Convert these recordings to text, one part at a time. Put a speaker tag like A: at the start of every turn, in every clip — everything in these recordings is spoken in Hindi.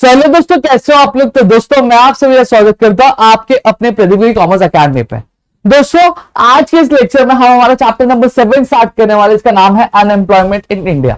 A: हेलो दोस्तों, कैसे हो आप लोग। तो दोस्तों मैं आप सभी का स्वागत करता हूं आपके अपने प्रदीप कॉमर्स अकेडमी पे। दोस्तों आज के इस लेक्चर में हम हमारा चैप्टर नंबर 7 स्टार्ट करने वाले, इसका नाम है अनएम्प्लॉयमेंट इन इंडिया।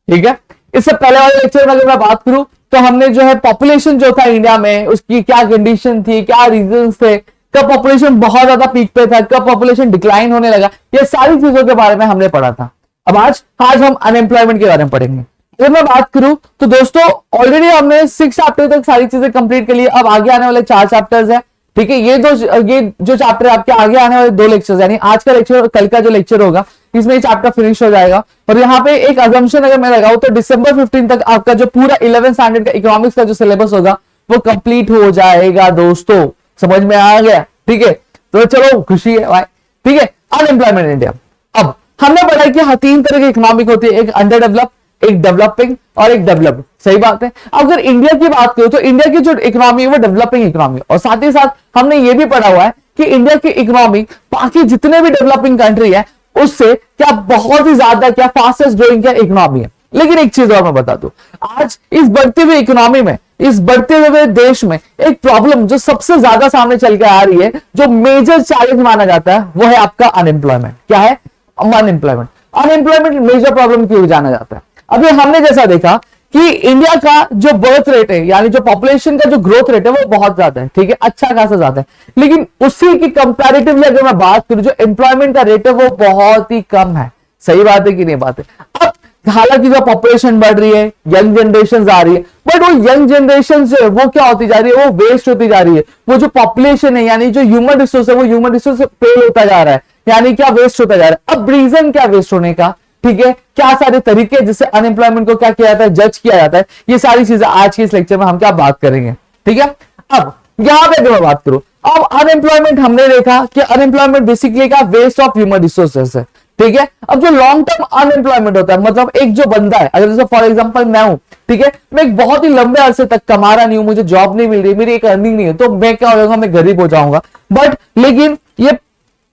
A: ठीक है, इससे पहले वाले लेक्चर में अगर मैं बात करूं तो हमने जो है पॉपुलेशन जो था इंडिया में, उसकी क्या कंडीशन थी, क्या रीजन थे, कब पॉपुलेशन बहुत ज्यादा पीक पे था, कब पॉपुलेशन डिक्लाइन होने लगा, ये सारी चीजों के बारे में हमने पढ़ा था। अब आज हम अनएम्प्लॉयमेंट के बारे में पढ़ेंगे। अगर मैं बात करूं तो दोस्तों ऑलरेडी हमने 6 चैप्टर तक सारी चीजें कंप्लीट कर ली। अब आगे आने वाले 4 चैप्टर्स है। ठीक है, ये जो चैप्टर आपके आगे आने वाले 2 लेक्चर्स, यानी आज का लेक्चर और कल का जो लेक्चर होगा, इसमें ये चैप्टर फिनिश हो जाएगा। और यहाँ पे एक अजम्पशन अगर मैं लगाऊं तो दिसंबर 15 तक आपका जो पूरा 11th स्टैंडर्ड का इकोनॉमिक्स का जो सिलेबस होगा वो कंप्लीट हो जाएगा। दोस्तों समझ में आ गया? ठीक है, तो चलो खुशी है भाई। ठीक है, अनएम्प्लॉयमेंट इंडिया। अब हमने पढ़ा कि 3 तरह की इकोनॉमिक होती है, एक अंडर डेवलप, एक डेवलपिंग और एक डेवलप्ड। सही बात है। अगर इंडिया की बात करो तो इंडिया की जो इकोनॉमी है वो डेवलपिंग इकोनॉमी, और साथ ही साथ हमने ये भी पढ़ा हुआ है कि इंडिया की इकोनॉमी बाकी जितने भी डेवलपिंग कंट्री है उससे क्या बहुत ही ज्यादा, क्या फास्टेस्ट ग्रोइंग क्या इकोनॉमी है। लेकिन एक चीज और मैं बता दूं, आज इस बढ़ती हुई इकोनॉमी में, इस बढ़ते हुए देश में एक प्रॉब्लम जो सबसे ज्यादा सामने चल के आ रही है, जो मेजर चैलेंज माना जाता है, वो है आपका अनएम्प्लॉयमेंट। क्या है? अनएम्प्लॉयमेंट। अनएम्प्लॉयमेंट मेजर प्रॉब्लम क्यों जाना जाता है? अभी हमने जैसा देखा कि इंडिया का जो बर्थ रेट है, यानी जो पॉपुलेशन का जो ग्रोथ रेट है वो बहुत ज्यादा है। ठीक है, अच्छा खासा ज्यादा है। लेकिन उसी की कंपैरेटिवली अगर मैं बात करूं, जो एम्प्लॉयमेंट का रेट है वो बहुत ही कम है। सही बात है कि नहीं बात है? अब हालांकि जो पॉपुलेशन बढ़ रही है, यंग जनरेशन आ रही है, बट वो यंग जनरेशन जो है वो क्या होती जा रही है? वो वेस्ट होती जा रही है। वो जो पॉपुलेशन है, यानी जो ह्यूमन रिसोर्स है, वो ह्यूमन रिसोर्स फेल होता जा रहा है, यानी क्या वेस्ट होता जा रहा है। अब रीजन क्या वेस्ट होने का? ठीक है, क्या सारे तरीके जिससे अनएम्प्लॉयमेंट को क्या किया जाता है, जज किया जाता है, ये सारी चीजें आज के इस लेक्चर में हम क्या बात करेंगे। ठीक है, अब यहां पे अगर मैं बात करूं, अब अनएम्प्लॉयमेंट हमने देखा कि अनएम्प्लॉयमेंट बेसिकली क्या वेस्ट ऑफ ह्यूमन रिसोर्सेस है। ठीक है, अब जो लॉन्ग टर्म अनएम्प्लॉयमेंट होता है, मतलब एक जो बंदा है, अगर जैसे फॉर एग्जांपल मैं हूं, ठीक है, मैं एक बहुत ही लंबे अरसे तक कमा रहा नहीं हूं, मुझे जॉब नहीं मिल रही, मेरी एक अर्निंग नहीं है, तो मैं क्या होगा, मैं गरीब हो जाऊंगा। बट लेकिन ये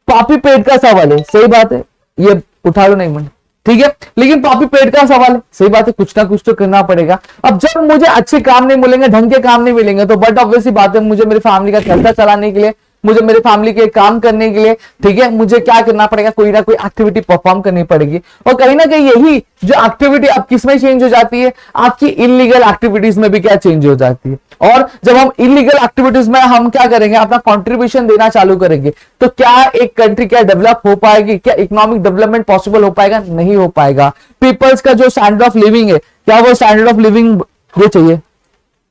A: पापी पेट का सवाल है। सही बात है, ये उठा लो नहीं मन। ठीक है, लेकिन पापी पेट का सवाल है। सही बात है, कुछ ना कुछ तो करना पड़ेगा। अब जब मुझे अच्छे काम नहीं मिलेंगे, ढंग के काम नहीं मिलेंगे, तो बट ऑब्वियसली बात है, मुझे मेरी फैमिली का खर्चा चलाने के लिए, मुझे मेरे फैमिली के काम करने के लिए, ठीक है, मुझे क्या करना पड़ेगा, कोई ना कोई एक्टिविटी परफॉर्म करनी पड़ेगी। और कहीं ना कहीं यही जो एक्टिविटी अब किस में चेंज हो जाती है, आपकी इलीगल एक्टिविटीज में भी क्या चेंज हो जाती है। और जब हम इलीगल एक्टिविटीज में हम क्या करेंगे, अपना कंट्रीब्यूशन देना चालू करेंगे, तो क्या एक कंट्री क्या डेवलप हो पाएगी, क्या इकोनॉमिक डेवलपमेंट पॉसिबल हो पाएगा? नहीं हो पाएगा। पीपल्स का जो स्टैंडर्ड ऑफ लिविंग है, क्या वो स्टैंडर्ड ऑफ लिविंग वो चाहिए?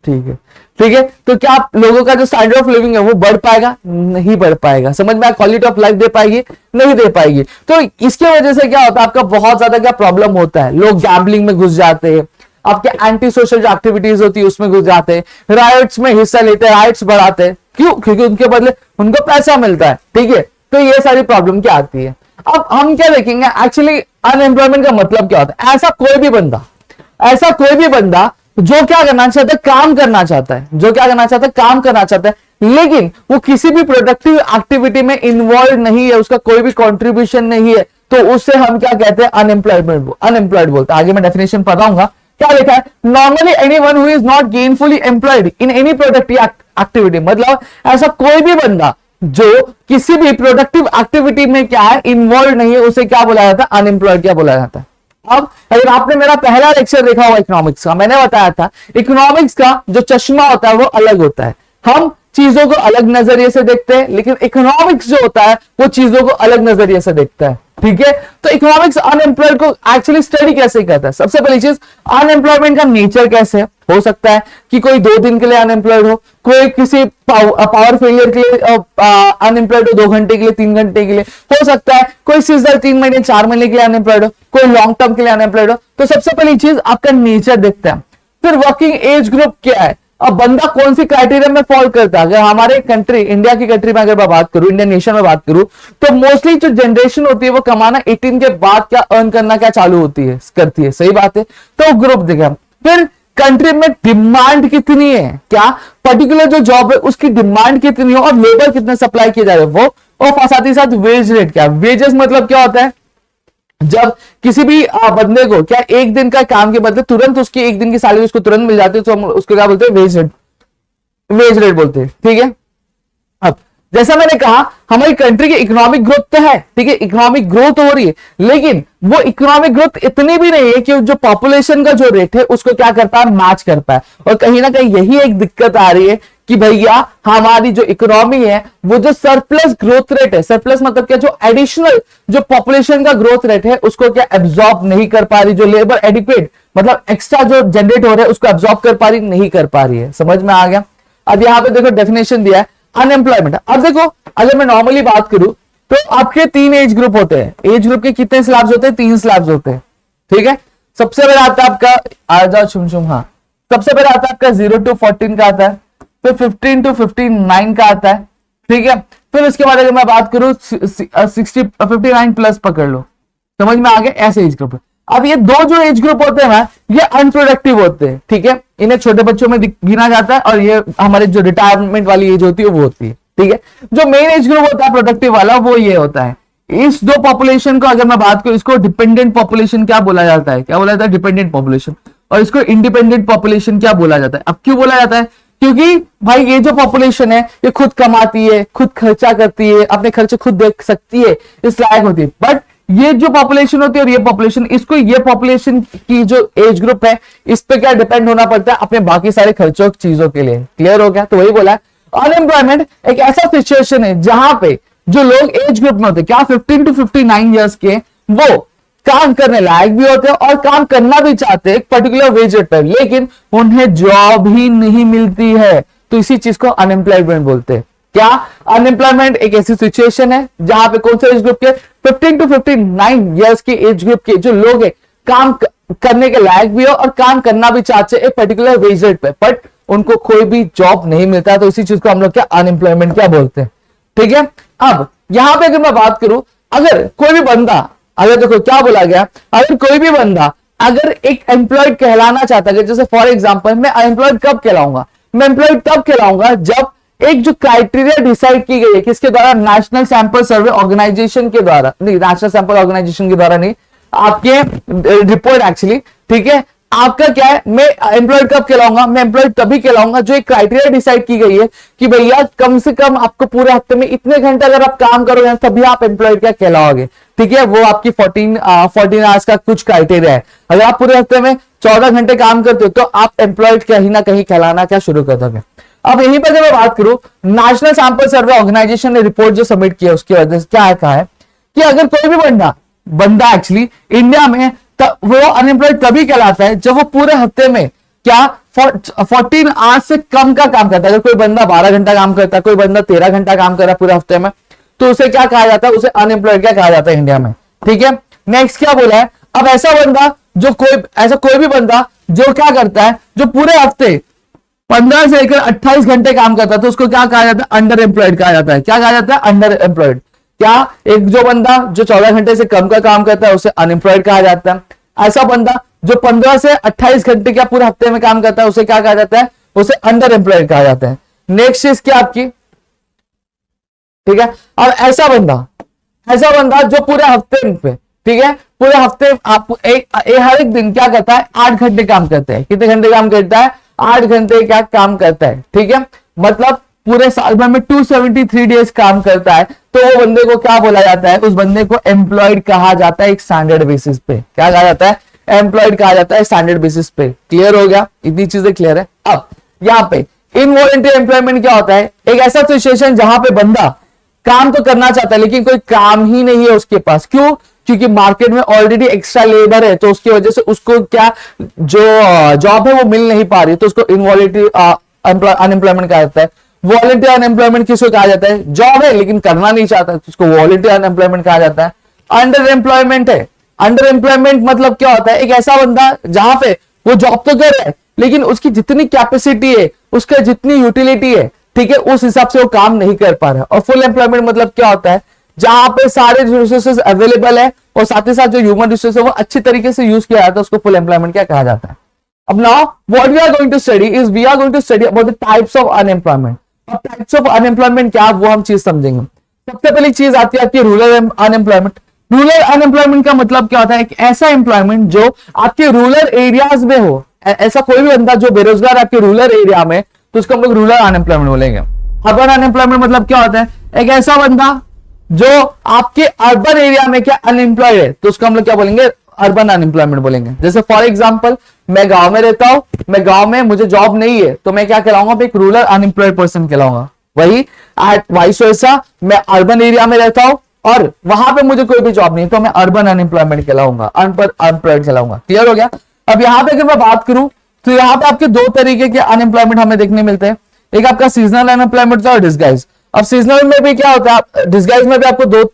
A: ठीक है, ठीक है, तो क्या लोगों का जो स्टैंडर्ड ऑफ लिविंग है वो बढ़ पाएगा? नहीं बढ़ पाएगा। समझ में? क्वालिटी ऑफ लाइफ दे पाएगी? नहीं दे पाएगी। तो इसकी वजह से क्या होता है, आपका बहुत ज्यादा क्या प्रॉब्लम होता है, लोग गैम्बलिंग में घुस जाते हैं, आपके एंटी सोशल जो एक्टिविटीज होती है उसमें घुस जाते हैं, राइट्स में हिस्सा लेते हैं, राइट्स बढ़ाते हैं। क्यों? क्योंकि उनके बदले उनको पैसा मिलता है। ठीक है, तो ये सारी प्रॉब्लम क्या आती है। अब हम क्या देखेंगे, एक्चुअली अनएम्प्लॉयमेंट का मतलब क्या होता है। ऐसा कोई भी बंदा जो क्या करना चाहता है, काम करना चाहता है, जो क्या करना चाहता है, काम करना चाहता है, लेकिन वो किसी भी प्रोडक्टिव एक्टिविटी में इन्वॉल्व नहीं है, उसका कोई भी कंट्रीब्यूशन नहीं है, तो उससे हम क्या कहते हैं, अनएम्प्लॉयड बोलते हैं। आगे मैं डेफिनेशन बताऊंगा। क्या लिखा है? Normally anyone who is not gainfully employed in any productive activity. मतलब ऐसा कोई भी बंदा जो किसी भी प्रोडक्टिव एक्टिविटी में क्या है, इन्वॉल्व नहीं है, उसे क्या बोला जाता है? अनएम्प्लॉयड क्या बोला जाता है। अब अगर आपने मेरा पहला लेक्चर देखा हुआ इकोनॉमिक्स का, मैंने बताया था इकोनॉमिक्स का जो चश्मा होता है वो अलग होता है। हम चीजों को अलग नजरिए से देखते हैं, लेकिन इकोनॉमिक्स जो होता है वो चीजों को अलग नजरिए से देखता है। ठीक है, तो इकोनॉमिक्स अनएम्प्लॉयड को एक्चुअली स्टडी कैसे करता है। सबसे पहली चीज, अनएम्प्लॉयमेंट का नेचर कैसे है। हो सकता है कि कोई 2 दिन के लिए अनएम्प्लॉयड हो, कोई किसी पावर फेलियर के लिए अनएम्प्लॉयड हो, 2 घंटे के लिए, 3 घंटे के लिए। हो सकता है कोई सीजनल 3 महीने 4 महीने के लिए अनएम्प्लॉयड हो, कोई लॉन्ग टर्म के लिए अनएम्प्लॉयड हो। तो सबसे पहली चीज आपका नेचर देखता है। फिर वर्किंग एज ग्रुप क्या है, अब बंदा कौन सी क्राइटेरिया में फॉल करता है। अगर हमारे कंट्री, इंडिया की कंट्री में अगर मैं बात करूं, इंडियन नेशन में बात करूं, तो मोस्टली जो जनरेशन होती है वो कमाना 18 के बाद क्या अर्न करना क्या चालू होती है, करती है। सही बात है, तो ग्रुप देखा। फिर कंट्री में डिमांड कितनी है, क्या पर्टिकुलर जो जॉब है उसकी डिमांड कितनी है, और लेबर कितने सप्लाई किए जा रहे हैं वो, और साथ ही साथ वेज रेट क्या। वेजेस मतलब क्या होता है, जब किसी भी बंदे को क्या एक दिन का काम के बदले तुरंत उसकी एक दिन की सैलरी उसको तुरंत मिल जाती है, तो हम उसको क्या बोलते हैं, वेज रेट बोलते हैं। ठीक है, अब जैसा मैंने कहा हमारी कंट्री की इकोनॉमिक ग्रोथ तो है, ठीक है, इकोनॉमिक ग्रोथ हो रही है, लेकिन वो इकोनॉमिक ग्रोथ इतनी भी नहीं है कि जो पॉपुलेशन का जो रेट है उसको क्या करता है, मैच कर पाए। और कहीं ना कहीं यही एक दिक्कत आ रही है कि भैया हमारी जो इकोनॉमी है वो जो सरप्लस ग्रोथ रेट है, सरप्लस मतलब क्या, जो एडिशनल जो पॉपुलेशन का ग्रोथ रेट है उसको क्या एब्जॉर्ब नहीं कर पा रही, जो लेबर एडिक्वेट मतलब एक्स्ट्रा जो जनरेट हो रहा है उसको एब्जॉर्ब कर पा रही, नहीं कर पा रही है। समझ में आ गया। अब यहां पे देखो डेफिनेशन दिया है अनएम्प्लॉयमेंट। अब देखो अगर मैं नॉर्मली बात करूं तो आपके 3 एज ग्रुप होते हैं। एज ग्रुप के कितने स्लैब्स होते हैं, 3 स्लैब्स होते हैं। ठीक है, सबसे पहले आता है आपका, आ जाओ छुम छुम, हाँ, सबसे पहले आता है आपका 0 to 14 का आता है, फिर 15 to 59 का आता है। ठीक है, फिर उसके बाद अगर मैं बात करूं 59 प्लस पकड़ लो, समझ में आ गया, ऐसे एज ग्रुप। अब ये दो जो एज ग्रुप होते हैं ना, ये अनप्रोडक्टिव होते हैं। ठीक है, इन्हें छोटे बच्चों में गिना जाता है, और ये हमारे जो रिटायरमेंट वाली एज होती है वो होती है। ठीक है, जो मेन एज ग्रुप होता है प्रोडक्टिव वाला वो ये होता है। इस दो पॉपुलेशन को अगर मैं बात करूं, इसको डिपेंडेंट पॉपुलेशन क्या बोला जाता है, क्या बोला जाता है, डिपेंडेंट पॉपुलेशन। और इसको इंडिपेंडेंट पॉपुलेशन क्या बोला जाता है। अब क्यों बोला जाता है, क्योंकि भाई ये जो पॉपुलेशन है ये खुद कमाती है, खुद खर्चा करती है, अपने खर्चे खुद देख सकती है, इस लायक होती है। बट ये जो पॉपुलेशन होती है और ये पॉपुलेशन, इसको ये पॉपुलेशन की जो एज ग्रुप है इस पे क्या डिपेंड होना पड़ता है अपने बाकी सारे खर्चों चीजों के लिए। क्लियर हो गया। तो वही बोला अनएम्प्लॉयमेंट एक ऐसा सिचुएशन है जहां पे जो लोग एज ग्रुप में होते हैं, क्या 15 to 59 ईयर्स के, वो काम करने लायक भी होते हैं और काम करना भी चाहते हैं एक पर्टिकुलर वेज रेट पर, लेकिन उन्हें जॉब ही नहीं मिलती है। तो इसी चीज को अनएम्प्लॉयमेंट बोलते हैं। क्या अनएम्प्लॉयमेंट एक ऐसी सिचुएशन है जहां पे कौन से एज ग्रुप के, 15 to 59 ईयर्स के एज ग्रुप के जो लोग हैं काम करने के लायक भी हो और काम करना भी चाहते हैं एक पर्टिकुलर वेज रेट पे, बट उनको कोई भी जॉब नहीं मिलता। तो इसी चीज को हम लोग क्या अनएम्प्लॉयमेंट क्या बोलते हैं। ठीक है, अब यहां पे अगर मैं बात करूं, अगर कोई भी बंदा, अगर देखो क्या बोला गया, अगर कोई भी बंदा अगर एक एम्प्लॉयड कहलाना चाहता है, जैसे फॉर एग्जांपल मैं अनएम्प्लॉयड कब कहलाऊंगा, मैं एम्प्लॉयड तब कहलाऊंगा जब एक जो क्राइटेरिया डिसाइड की गई है किसके द्वारा, नेशनल सैंपल सर्वे ऑर्गेनाइजेशन के द्वारा, नहीं नेशनल सैंपल ऑर्गेनाइजेशन के द्वारा नहीं, आपके रिपोर्ट एक्चुअली। ठीक है, आपका क्या है, मैं एम्प्लॉयड कब कहलाऊंगा, मैं एम्प्लॉयड तभी कहलाऊंगा जो एक क्राइटेरिया डिसाइड की गई है कि भैया कम से कम आपको पूरे हफ्ते में इतने घंटे अगर आप काम करोगे तभी आप एम्प्लॉयड क्या कहलाओगे। ठीक है, वो आपकी 14 आवर्स का कुछ क्राइटेरिया है। अगर आप पूरे हफ्ते में 14 घंटे काम करते हो तो आप एम्प्लॉयड कहीं ना कहीं कहलाना क्या शुरू कर दोगे। अब यहीं पर जब मैं बात करूं, नेशनल सैंपल सर्वे ऑर्गेनाइजेशन ने रिपोर्ट जो सबमिट किया उसकी वजह से क्या कहा है कि अगर कोई भी बंदा एक्चुअली इंडिया में वो अनएम्प्लॉयड तभी कहलाता है जब वो पूरे हफ्ते में क्या 14 आवर्स से कम का काम करता है। अगर कोई बंदा 12 घंटा काम करता है, कोई बंदा 13 घंटा काम कर रहा है पूरे हफ्ते में, तो उसे क्या कहा जाता है, उसे अनएम्प्लॉयड क्या कहा जाता है इंडिया में। ठीक है, नेक्स्ट क्या बोला है, अब ऐसा कोई भी बंदा जो क्या करता है, जो पूरे हफ्ते 15 से लेकर 28 घंटे काम करता है, तो उसको क्या कहा जाता है, अंडर एम्प्लॉयड कहा जाता है। क्या कहा जाता है, अंडर एम्प्लॉयड। क्या एक जो बंदा जो 14 घंटे से कम का काम करता है उसे अनएम्प्लॉयड कहा जाता है। ऐसा बंदा जो 15 से 28 घंटे क्या पूरे हफ्ते में काम करता है उसे क्या कहा जाता है, उसे अंडर एम्प्लॉयड कहा जाता है। नेक्स्ट चीज क्या आपकी, ठीक है, और ऐसा बंदा जो पूरे हफ्ते पे, ठीक है, पूरे हफ्ते आप हर एक दिन क्या करता है, 8 घंटे काम करते हैं। कितने घंटे काम करता है, 8 घंटे क्या काम करता है। ठीक है, मतलब पूरे साल भर में 273 डेज काम करता है, तो वो बंदे को क्या बोला जाता है, उस बंदे को एम्प्लॉयड कहा जाता है एक स्टैंडर्ड बेसिस पे। क्या कहा जाता है, एम्प्लॉयड कहा जाता है स्टैंडर्ड बेसिस पे। क्लियर हो गया, इतनी चीजें क्लियर है। अब यहाँ पे इनवॉलंटरी एम्प्लॉयमेंट क्या होता है, एक ऐसा सिचुएशन जहां पे बंदा काम तो करना चाहता है लेकिन कोई काम ही नहीं है उसके पास। क्यों, क्योंकि मार्केट में ऑलरेडी एक्स्ट्रा लेबर है, तो उसकी वजह से उसको क्या जो जॉब है वो मिल नहीं पा रही, तो उसको इनवॉलंटरी अनएम्प्लॉयमेंट कहा जाता है। वॉलंटरी अनएम्प्लॉयमेंट किसको कहा जाता है, जॉब है लेकिन करना नहीं चाहता, तो उसको वॉलंटरी अनएम्प्लॉयमेंट कहा जाता है। अंडर एम्प्लॉयमेंट है, अंडर एम्प्लॉयमेंट मतलब क्या होता है, एक ऐसा बंदा जहां पे वो जॉब तो कर रहा है लेकिन उसकी जितनी कैपेसिटी है, उसका जितनी यूटिलिटी है, ठीक है, उस हिसाब से वो काम नहीं कर पा रहा है। और फुल एम्प्लॉयमेंट मतलब क्या होता है, जहां पे सारे रिसोर्सेज अवेलेबल है और साथ ही साथ जो ह्यूमन रिसोर्स है वो अच्छी तरीके से यूज किया जाता है, उसको फुल एम्प्लॉयमेंट क्या कहा जाता है। अब now what we are going to study is we are going to study about the types of unemployment. अब टाइप्स ऑफ अनएम्प्लॉयमेंट क्या, वो हम चीज समझेंगे। सबसे पहली चीज आती है आपकी रूरल अनएम्प्लॉयमेंट। रूरल अनएम्प्लॉयमेंट का मतलब क्या होता है? एक ऐसा एम्प्लॉयमेंट जो आपके रूरल एरियाज में हो। ऐसा कोई भी बंदा जो बेरोजगार आपके रूरल एरिया में, तो उसको हम लोग रूरल अनएम्प्लॉयमेंट बोलेंगे। अर्बन अनएम्प्लॉयमेंट मतलब क्या होता है? एक ऐसा बंदा जो आपके अर्बन एरिया में क्या अनएम्प्लॉयड है, तो उसको हम लोग क्या बोलेंगे? अर्बन अनएम्प्लॉयमेंट बोलेंगे। जैसे फॉर एग्जांपल मैं गांव में रहता हूं, मैं गांव में मुझे जॉब नहीं है, तो मैं क्या कहलाऊंगा? एक रूरल अनएम्प्लॉयड पर्सन कहलाऊंगा। वही वाइस वर्सा, मैं अर्बन एरिया में रहता हूं और वहां पे मुझे कोई भी जॉब नहीं, तो मैं अर्बन अनएम्प्लॉयमेंट कहलाऊंगा, अनएम्प्लॉयड कहलाऊंगा। क्लियर हो गया? अब यहां पे अगर मैं बात करूं तो यहां पे आपके दो तरीके के अनएम्प्लॉयमेंट हमें देखने मिलते हैं। एक आपका सीजनल अनएम्प्लॉयमेंट और डिस्गाइज। अब सीजनल में भी क्या होता है, डिस्गाइज में भी आपको दो,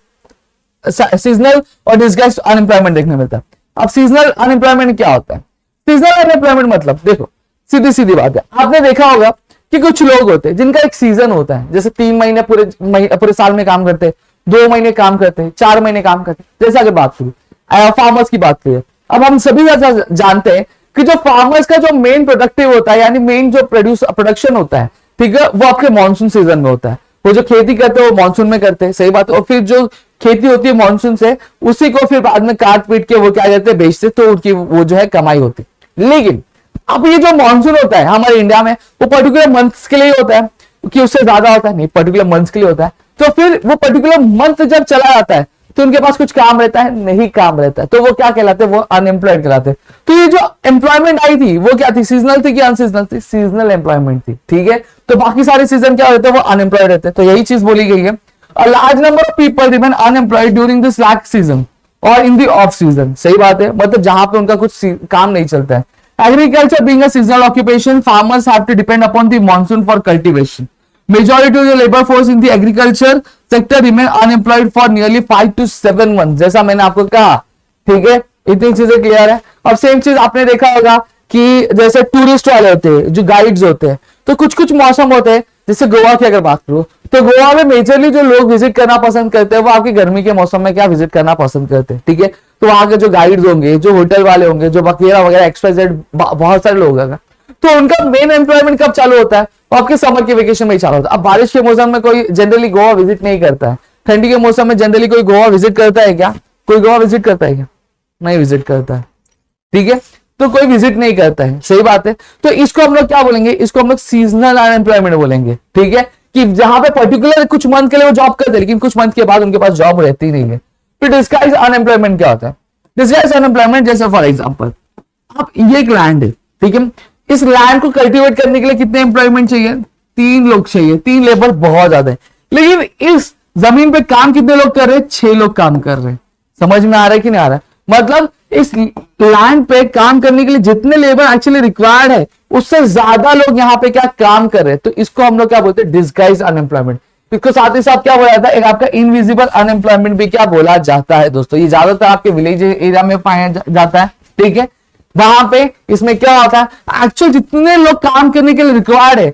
A: सीजनल और डिस्गाइज अनएम्प्लॉयमेंट देखने मिलता है। अब सीजनल अनएम्प्लॉयमेंट क्या होता है? सीजनल अनएम्प्लॉयमेंट मतलब देखो, सीधी सीधी बात है, आपने देखा होगा कि कुछ लोग होते हैं जिनका एक सीजन होता है, जैसे 3 महीने पूरे साल में काम करते हैं, 2 महीने काम करते हैं, 4 महीने काम करते हैं। जैसे अगर बात करूं फार्मर्स की बात करिए, अब हम सभी जानते हैं कि जो फार्मर्स का जो मेन प्रोडक्टिव होता है, यानी मेन जो प्रोडक्शन होता है, ठीक है, वो आपके मानसून सीजन में होता है। वो जो खेती करते हैं वो मानसून में करते हैं, सही बात है। और फिर जो खेती होती है मानसून से, उसी को फिर बाद में काट पीट के वो क्या कहते हैं, बेचते, तो उनकी वो जो है कमाई होती है। लेकिन अब ये जो मानसून होता है हमारे इंडिया में, वो पर्टिकुलर मंथ्स के लिए होता है कि उससे ज्यादा होता है नहीं, पर्टिकुलर मंथ्स के लिए होता है। तो फिर वो पर्टिकुलर मंथ जब चला जाता है तो उनके पास कुछ काम रहता है, नहीं काम रहता है, तो वो क्या कहलाते हैं? वो अनएम्प्लॉयड कहलाते हैं। तो ये जो एम्प्लॉयमेंट आई थी वो क्या थी? सीजनल थी कि अनसीजनल थी? सीजनल एम्प्लॉयमेंट थी, ठीक है। तो बाकी सारे सीजन क्या होते हैं? वो अनएम्प्लॉयड रहते हैं। तो यही चीज बोली गई है। A large number of people remain unemployed during the slack season or in the off season. सही बात है, मतलब जहां पे उनका कुछ काम नहीं चलता है। Agriculture being a seasonal occupation, farmers have to depend upon the monsoon for cultivation. Majority of the labor force in the agriculture sector remain unemployed for nearly 5 to 7 months. जैसा मैंने आपको कहा, ठीक है, इतनी चीजें क्लियर है। अब सेम चीज आपने देखा होगा कि जैसे टूरिस्ट वाले होते हैं, जो गाइड्स होते हैं, तो कुछ कुछ मौसम होते हैं, जैसे गोवा की अगर बात करो तो गोवा में मेजरली जो लोग विजिट करना पसंद करते हैं वो आपकी गर्मी के मौसम में क्या विजिट करना पसंद करते हैं, ठीक है। तो वहां के जो गाइड्स होंगे, जो होटल वाले होंगे, जो बकेरा वगैरह एक्सवाइजेड बहुत सारे लोग होंगे, तो उनका मेन एम्प्लॉयमेंट कब चालू होता है? वो आपके समर के वेकेशन में ही चालू होता है। अब बारिश के मौसम में कोई जनरली गोवा विजिट नहीं करता है, ठंडी के मौसम में जनरली कोई गोवा विजिट करता है क्या? कोई गोवा विजिट करता है क्या? नहीं विजिट करता है, ठीक है। तो कोई विजिट नहीं करता है, सही बात है। तो इसको हम लोग क्या बोलेंगे? इसको हम लोग सीजनल अनएम्प्लॉयमेंट बोलेंगे, ठीक है, कि जहां पे पर्टिकुलर कुछ मंथ के लिए वो जॉब करते हैं, लेकिन कुछ मंथ के बाद उनके पास जॉब रहती नहीं है। फिर डिस्गाइज अनएम्प्लॉयमेंट क्या होता है? डिस्गाइज अनएम्प्लॉयमेंट जैसे फॉर एग्जांपल, अब ये एक लैंड है, ठीक है, इस लैंड को कल्टीवेट करने के लिए कितने एम्प्लॉयमेंट चाहिए? 3 लोग चाहिए, 3 लेबर बहुत ज्यादा है। लेकिन इस जमीन पे काम कितने लोग कर रहे हैं? 6 लोग काम कर रहे हैं। समझ में आ रहा है कि नहीं आ रहा है? मतलब इस लैंड पे काम करने के लिए जितने लेबर एक्चुअली रिक्वायर्ड है, उससे ज्यादा लोग यहाँ पे क्या काम कर रहे हैं। तो इसको हम लोग क्या बोलते हैं? Disguise unemployment. इसको साथ ही साथ क्या बोला जाता है? एक आपका इनविजिबल अनएम्प्लॉयमेंट भी क्या बोला जाता है दोस्तों। ये ज्यादातर आपके विलेज एरिया में पाया जाता है, ठीक है। वहां पे इसमें क्या होता है? एक्चुअल जितने लोग काम करने के लिए रिक्वायर्ड है,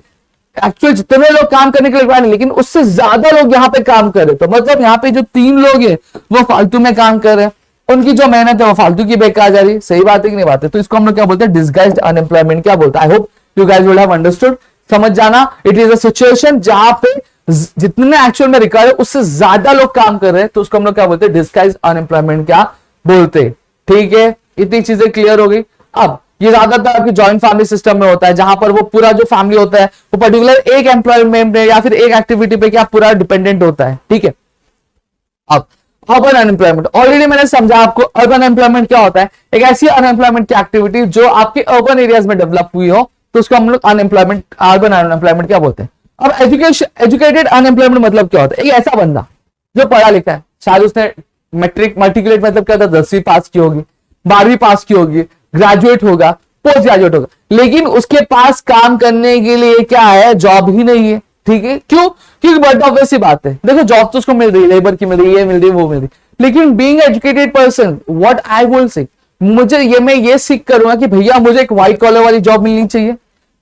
A: एक्चुअल जितने लोग काम करने के लिए रिक्वायर्ड है, लेकिन उससे ज्यादा लोग यहाँ पे काम कर रहे हैं। तो मतलब यहाँ पे जो 3 लोग है वो फालतू में काम कर रहे हैं, उनकी जो मेहनत है वो फालतू की बेकार जा रही है। सही बात है कि नहीं बात है? तो इसको हम लोग क्या बोलते हैं? डिस्गाइज्ड अनएम्प्लॉयमेंट क्या बोलते हैं? I hope you guys will have understood. समझ जाना, इट इज अ सिचुएशन जहां पे जितने एक्चुअल में रिक्वायर्ड है उससे ज्यादा लोग काम कर रहे हैं, तो उसको हम लोग क्या बोलते हैं? डिस्गाइज्ड अनएम्प्लॉयमेंट क्या बोलते हैं, ठीक है। इतनी चीजें क्लियर हो गई। अब ये ज्यादातर आपकी जॉइंट फैमिली सिस्टम में होता है, जहां पर वो पूरा जो फैमिली होता है वो पर्टिकुलर एक एम्प्लॉयमेंट में या फिर एक एक्टिविटी पे क्या पूरा डिपेंडेंट होता है, ठीक है। अब अर्बन अनएम्प्लॉयमेंट ऑलरेडी मैंने समझा आपको। अर्बन एम्प्लॉयमेंट क्या होता है? एक ऐसी अनएम्प्लॉयमेंट की एक्टिविटी जो आपके अर्बन एरियाज में डेवलप हुई हो, तो उसको हम लोग अनएम्प्लॉयमेंट, अर्बन अनएम्प्लॉयमेंट क्या बोलते हैं। अब एजुकेटेड अनएम्प्लॉयमेंट मतलब क्या होता है? एक ऐसा बंदा जो पढ़ा लिखा है, शायद उसने मैट्रिकुलेट मतलब क्या होता है? 10वीं पास की होगी, 12वीं पास की होगी, ग्रेजुएट होगा, पोस्ट ग्रेजुएट होगा, लेकिन उसके पास काम करने के लिए क्या है? जॉब ही नहीं है, ठीक है। क्यों? क्योंकि बट ऑब्वियस सी बात है, देखो जॉब तो उसको मिल रही है, लेबर की मिल रही है, ये मिल रही है, वो मिल रही है, लेकिन being educated person what I will say, मैं ये सीख करूंगा कि भैया मुझे एक व्हाइट कॉलर वाली जॉब मिलनी चाहिए,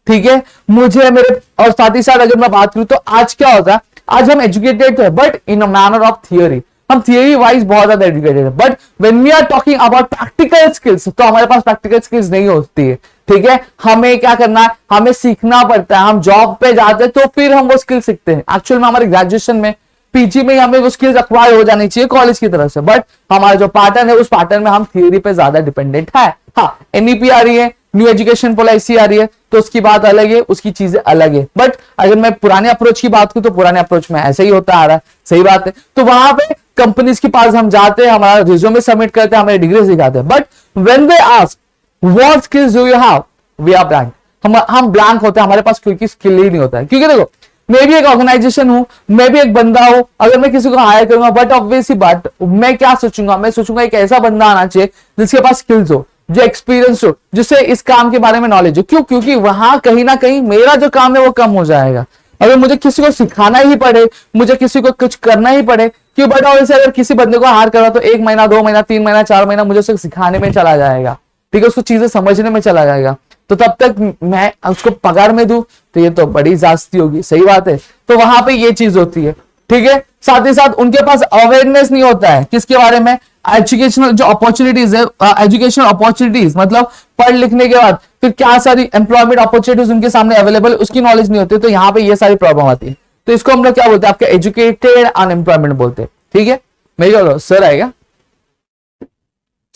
A: ठीक है, मुझे मेरे। और साथ ही साथ अगर मैं बात करूं तो आज क्या होता है? आज हम एजुकेटेड है but in a manner of theory, हम थियोरी वाइज बहुत ज्यादा एजुकेटेड है, but when we are talking about practical skills तो हमारे पास प्रैक्टिकल स्किल्स नहीं होती है, ठीक है। हमें क्या करना है? हमें सीखना पड़ता है। हम जॉब पे जाते हैं तो फिर हम वो स्किल सीखते हैं। एक्चुअल में हमारे ग्रेजुएशन में पीजी में हमें वो स्किल्स अक्वायर हो जानी चाहिए कॉलेज की तरफ से, बट हमारा जो पैटर्न है उस पैटर्न में हम थियोरी पे ज्यादा डिपेंडेंट है। हाँ, एनईपी आ रही है, न्यू एजुकेशन पॉलिसी आ रही है, तो उसकी बात अलग है, उसकी चीजें अलग है। बट अगर मैं पुराने अप्रोच की बात करूं तो पुराने अप्रोच में ऐसे ही होता आ रहा है, सही बात है। तो वहां पे कंपनीज के पास हम जाते हैं, हमारा रिज्यूमे सबमिट करते हैं, हमें डिग्री दिखाते हैं, but when they ask what skills do you have, we are blank. हम ब्लैंक होते हैं, हमारे पास कोई स्किल ही नहीं होता है। क्योंकि देखो, मैं भी एक ऑर्गेनाइजेशन हूं, मैं भी एक बंदा हूं, अगर मैं किसी को हायर करूंगा, बट ऑब्वियसली बात मैं क्या सोचूंगा, मैं सोचूंगा एक ऐसा बंदा आना चाहिए जिसके पास स्किल्स हो, जो एक्सपीरियंस हो, जिससे इस काम के बारे में नॉलेज हो। क्यों? क्योंकि वहां कहीं ना कहीं मेरा जो काम है वो कम हो जाएगा। अगर मुझे किसी को सिखाना ही पड़े, मुझे किसी को कुछ करना ही पड़े, क्यों बट वैसे अगर किसी बंदे को हायर करा तो 1 महीना 2 महीना 3 महीना 4 महीना मुझे उसे सिखाने में चला जाएगा, ठीक है, उसको चीजें समझने में चला जाएगा। तो तब तक मैं उसको पगार में दूं तो ये तो बड़ी ज्यादती होगी, सही बात है। तो वहां पे ये चीज होती है, ठीक है। साथ ही साथ उनके पास अवेयरनेस नहीं होता है किसके बारे में, एजुकेशनल जो अपॉर्चुनिटीज है, एजुकेशनल अपॉर्चुनिटीज मतलब पढ़ लिखने के बाद फिर क्या सारी एम्प्लॉयमेंट अपॉर्चुनिटीज उनके सामने अवेलेबल, उसकी नॉलेज नहीं होती। तो यहाँ पे ये सारी प्रॉब्लम आती है। तो इसको हम लोग क्या बोलते हैं, आपके एजुकेटेड अनएम्प्लॉयमेंट बोलते हैं, ठीक है। मेरी क्या सर आएगा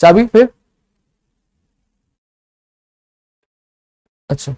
A: चाबी फिर, अच्छा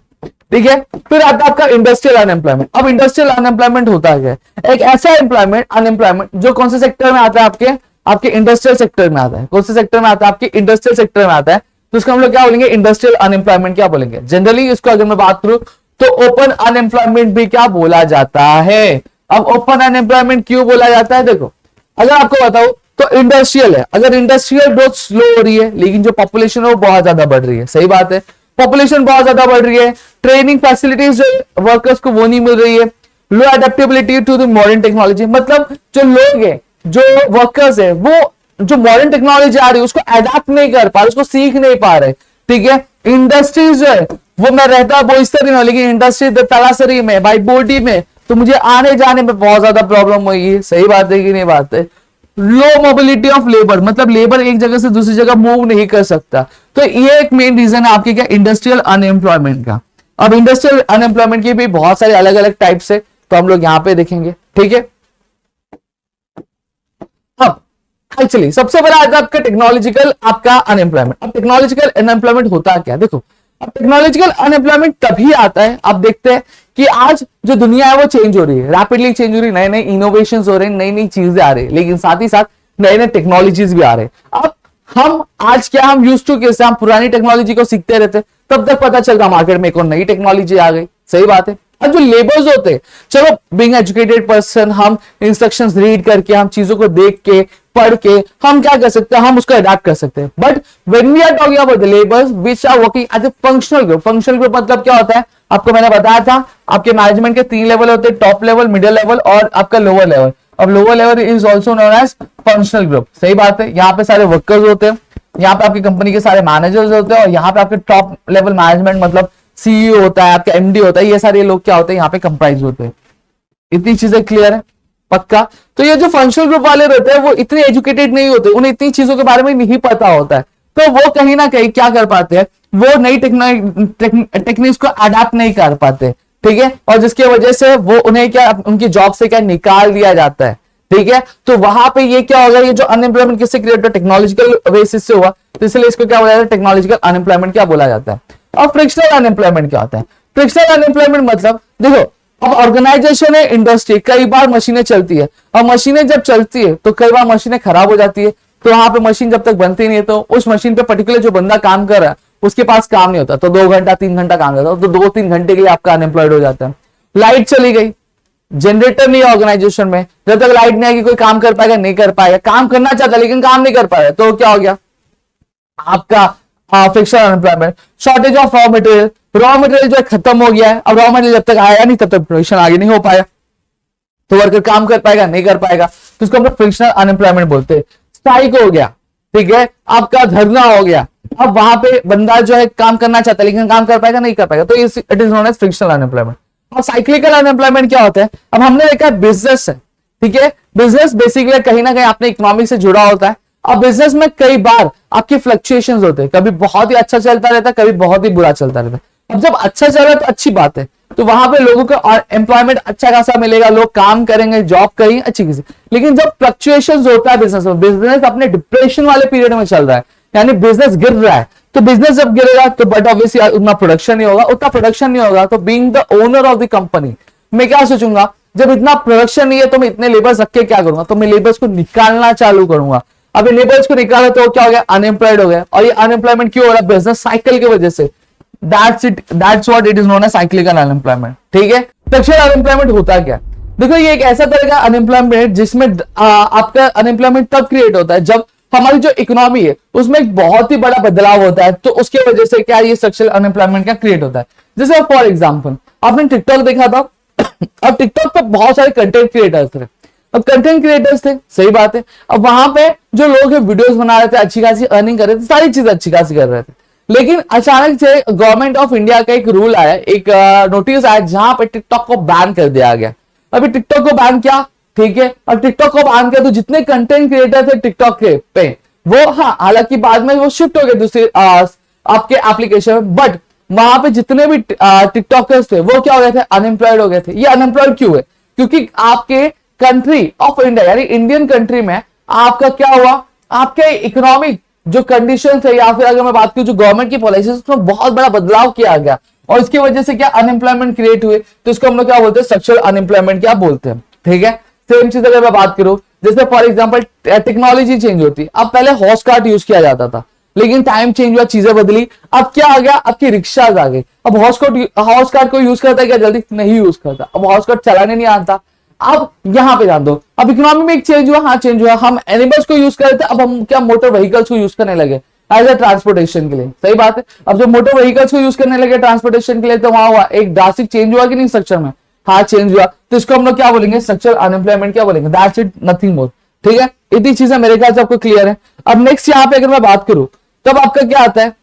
A: ठीक है। फिर आता है आपका इंडस्ट्रियल अनएम्प्लॉयमेंट। अब इंडस्ट्रियल अनएम्प्लॉयमेंट होता है एक ऐसा एम्प्लॉयमेंट अनएम्प्लॉयमेंट जो कौन से सेक्टर में आता है, आपके इंडस्ट्रियल सेक्टर में आता है। कौन से सेक्टर में आता है, आपके इंडस्ट्रियल सेक्टर में आता है। तो इसको हम लोग क्या बोलेंगे, इंडस्ट्रियल अनएम्प्लॉयमेंट क्या बोलेंगे। जनरली इसको अगर मैं बात करूं तो ओपन अनएम्प्लॉयमेंट भी क्या बोला जाता है। अब ओपन अनएम्प्लॉयमेंट क्यों बोला जाता है, देखो अगर आपको बताओ तो इंडस्ट्रियल है, अगर इंडस्ट्रियल ग्रोथ स्लो हो रही है लेकिन जो पॉपुलेशन है वो बहुत ज्यादा बढ़ रही है, सही बात है, पॉपुलेशन बहुत ज्यादा बढ़ रही है, ट्रेनिंग फैसिलिटीज जो वर्कर्स को वो नहीं मिल रही है, low adaptability to the modern technology, मतलब जो लोग हैं, जो वर्कर्स है, वो जो मॉडर्न टेक्नोलॉजी आ रही है उसको अडेप्ट नहीं कर पा रहे, उसको सीख नहीं पा रहे, ठीक है। इंडस्ट्रीज जो है वो मैं रहता बोईसर में, लेकिन इंडस्ट्री तलासरी में, भाई बोडी में, तो मुझे आने जाने में बहुत ज्यादा प्रॉब्लम हुई, सही बात है कि नहीं बात है। लो मोबिलिटी ऑफ लेबर, मतलब लेबर एक जगह से दूसरी जगह मूव नहीं कर सकता। तो ये एक मेन रीजन है आपके क्या, इंडस्ट्रियल अनएम्प्लॉयमेंट का। अब इंडस्ट्रियल अनएम्प्लॉयमेंट की भी बहुत सारे अलग अलग टाइप्स है, तो हम लोग यहां पे देखेंगे, ठीक है। अब एक्चुअली सबसे बड़ा आता है आपका टेक्नोलॉजिकल आपका अनएम्प्लॉयमेंट। अब टेक्नोलॉजिकल अनएम्प्लॉयमेंट होता क्या, देखो अब टेक्नोलॉजिकल अनएम्प्लॉयमेंट तभी आता है, आप देखते हैं कि आज जो दुनिया है वो चेंज हो रही है, रैपिडली चेंज हो रही है, नए नए इनोवेशंस हो रहे हैं, नई नई चीजें आ रही है, लेकिन साथ ही साथ नए नए टेक्नोलॉजीज भी आ रहे हैं। अब हम आज क्या, हम यूज टू कैसे, हम पुरानी टेक्नोलॉजी को सीखते रहते, तब तक पता चलता मार्केट में एक और नई टेक्नोलॉजी आ गई, सही बात है। और जो लेबर्स होते हैं, चलो बीइंग एजुकेटेड पर्सन, हम इंस्ट्रक्शंस रीड करके, हम चीजों को देख के पढ़ के हम क्या कर सकते हैं, हम उसको अडैप्ट कर सकते हैं। But when we are talking about the labours which are working as a functional group, functional group मतलब क्या होता है, आपको मैंने बताया था आपके मैनेजमेंट के 3 लेवल होते हैं, टॉप लेवल, मिडिल लेवल और आपका लोअर लेवल। अब lower level is also known as functional group, सही बात है। यहाँ पे सारे वर्कर्स होते हैं, यहाँ पे आपकी कंपनी के सारे मैनेजर्स होते हैं, और यहाँ पे आपके टॉप लेवल मैनेजमेंट मतलब सीईओ होता है, आपका एमडी होता है, ये सारे लोग क्या होते हैं यहाँ पे कंप्राइज होते हैं। इतनी चीजें क्लियर है पक्का। तो ये जो फंक्शनल ग्रुप वाले रहते हैं वो इतने एजुकेटेड नहीं होते, उन्हें इतनी चीजों के बारे में नहीं पता होता है, तो वो कहीं ना कहीं क्या कर पाते हैं, वो नई टेक्निक्स को अडेप्ट नहीं कर पाते, ठीक है। और जिसकी वजह से वो उन्हें क्या, उनकी जॉब से क्या निकाल दिया जाता है, ठीक है। तो वहां पे ये क्या होगा, ये जो अनएम्प्लॉयमेंट किससे क्रिएट हुआ, टेक्नोलॉजिकल बेसिस से हुआ, तो इसलिए इसको क्या बोला जाता है, टेक्नोलॉजिकल अनएम्प्लॉयमेंट क्या बोला जाता है। और फ्रिक्शनल अनएम्प्लॉयमेंट क्या होता है, फ्रिक्शनल अनएम्प्लॉयमेंट मतलब देखो अब ऑर्गेनाइजेशन है, इंडस्ट्री, कई बार मशीनें चलती है, और मशीनें जब चलती है तो कई बार मशीनें खराब हो जाती है, तो वहां पे मशीन जब तक बनती नहीं है तो उस मशीन पे पर्टिकुलर जो बंदा काम कर रहा है उसके पास काम नहीं होता, तो 2 घंटा 3 घंटा काम करता है, तो 2-3 घंटे के लिए आपका अनएम्प्लॉयड हो जाता है। लाइट चली गई, जनरेटर नहीं है ऑर्गेनाइजेशन में, जब तक लाइट नहीं आएगी कोई काम कर पाएगा, नहीं कर पाएगा, काम करना चाहता लेकिन काम नहीं कर पाएगा, तो क्या हो गया आपका frictional unemployment. Shortage of raw material जो है खत्म हो गया है, अब रॉ मटेरियल जब तक आएगा नहीं तब तक प्रोडक्शन आगे नहीं हो पाएगा, तो वर्कर काम कर पाएगा नहीं कर पाएगा, तो इसको हम लोग फ्रिक्शनल अनएम्प्लॉयमेंट बोलते हैं। स्ट्राइक हो गया, ठीक है, आपका धरना हो गया, अब वहां पे बंदा जो है काम करना चाहता है लेकिन काम कर पाएगा नहीं कर पाएगा, तो it is known as frictional unemployment. और साइक्लिकल अनएम्प्लॉयमेंट क्या होता है, अब हमने देखा बिजनेस है, ठीक है, बिजनेस बेसिकली कहीं ना कहीं अपने इकोनॉमिक से जुड़ा होता है। अब बिजनेस में कई बार आपके फ्लक्चुएशंस होते हैं, कभी बहुत ही अच्छा चलता रहता है, कभी बहुत ही बुरा चलता रहता है। अब जब अच्छा चल रहा है तो अच्छी बात है, तो वहां पे लोगों को एम्प्लॉयमेंट अच्छा खासा मिलेगा, लोग काम करेंगे, जॉब करेंगे अच्छी खासी। लेकिन जब फ्लक्चुएशन होता है बिजनेस में, बिजनेस अपने डिप्रेशन वाले पीरियड में चल रहा है, यानी बिजनेस गिर रहा है, तो बिजनेस जब गिरेगा तो बट ऑब्वियसली उतना प्रोडक्शन नहीं होगा, उतना प्रोडक्शन नहीं होगा तो being the owner of the company मैं क्या सोचूंगा, जब इतना प्रोडक्शन नहीं है तो मैं इतने लेबर्स रख के क्या करूंगा, तो मैं लेबर्स को निकालना चालू करूंगा। अभी लेबर्स को निकाला तो क्या हो गया, अनएम्प्लॉयड हो गया। और ये अनएम्प्लॉयमेंट क्यों हो रहा है, बिजनेस साइकिल की वजह से। That's what it is known as cyclical unemployment. ठीक है, स्ट्रक्चरल अनएम्प्लॉयमेंट होता क्या, देखो ये एक ऐसा तरह का अनएम्प्लॉयमेंट जिसमें आपका अनएम्प्लॉयमेंट तब क्रिएट होता है जब हमारी जो इकोनॉमी है उसमें एक बहुत ही बड़ा बदलाव होता है, तो उसके वजह से क्या ये स्ट्रक्चरल अनएम्प्लॉयमेंट का क्रिएट होता है। जैसे फॉर एग्जांपल आपने टिकटॉक देखा था, अब टिकटॉक पे बहुत सारे कंटेंट क्रिएटर्स थे। अब कंटेंट क्रिएटर्स थे, सही बात है, अब वहां पे जो लोग वीडियोस बना रहे थे, अच्छी खासी अर्निंग कर रहे थे, सारी चीजें अच्छी खासी कर रहे थे। लेकिन अचानक से गवर्नमेंट ऑफ इंडिया का एक रूल आया, एक नोटिस आया जहां पे टिकटॉक को बैन कर दिया गया। अभी टिकटॉक को बैन किया, ठीक है, और टिकटॉक को बैन किया तो जितने कंटेंट क्रिएटर थे टिकटॉक के पे वो, हाँ हालांकि बाद में वो शिफ्ट हो गए दूसरे आपके एप्लीकेशन में, बट वहां पे जितने भी टिकटॉकर्स थे वो क्या हो गए थे, अनएम्प्लॉयड हो गए थे। ये अनएम्प्लॉयड क्यों है, क्योंकि आपके कंट्री ऑफ इंडिया यानी इंडियन कंट्री में आपका क्या हुआ, आपके इकोनॉमिक जो कंडीशन है या फिर अगर मैं बात करूं जो गवर्नमेंट की पॉलिसी उसमें बहुत बड़ा बदलाव किया गया और इसकी वजह से क्या अनएम्प्लॉयमेंट क्रिएट हुए, तो इसको हम लोग क्या बोलते हैं, स्ट्रक्चरल अनएम्प्लॉयमेंट क्या बोलते हैं। ठीक है, सेम चीज अगर मैं बात करूं, जैसे फॉर एग्जांपल टेक्नोलॉजी चेंज होती, अब पहले हॉर्स कार्ट यूज किया जाता था, लेकिन टाइम चेंज हुआ, चीजें बदली, अब क्या आ गया, आपकी रिक्शाज आ गई। अब हॉर्स कार्ट को यूज करता है क्या, जल्दी नहीं यूज करता, अब हॉर्स कार्ट चलाने नहीं आता। अब यहां पे जान दो, अब इकोनॉमी में एक चेंज हुआ, हाँ चेंज हुआ, हम एनिमल्स को यूज करते, अब हम क्या मोटर व्हीकल्स को यूज करने लगे एज ए ट्रांसपोर्टेशन के लिए, सही बात है। अब जब मोटर व्हीकल्स को यूज करने लगे ट्रांसपोर्टेशन के लिए, तो वहां हुआ एक ड्रास्टिक चेंज हुआ कि नहीं स्ट्रक्चर में, हाँ चेंज हुआ, तो इसको हम लोग क्या बोलेंगे, स्ट्रक्चरल अनएम्प्लॉयमेंट क्या बोलेंगे, दैट्स इट, नथिंग मोर। ठीक है, इतनी चीजें मेरे ख्याल से आपको क्लियर है। अब नेक्स्ट यहाँ पे अगर मैं बात करूं, तब आपका क्या आता है,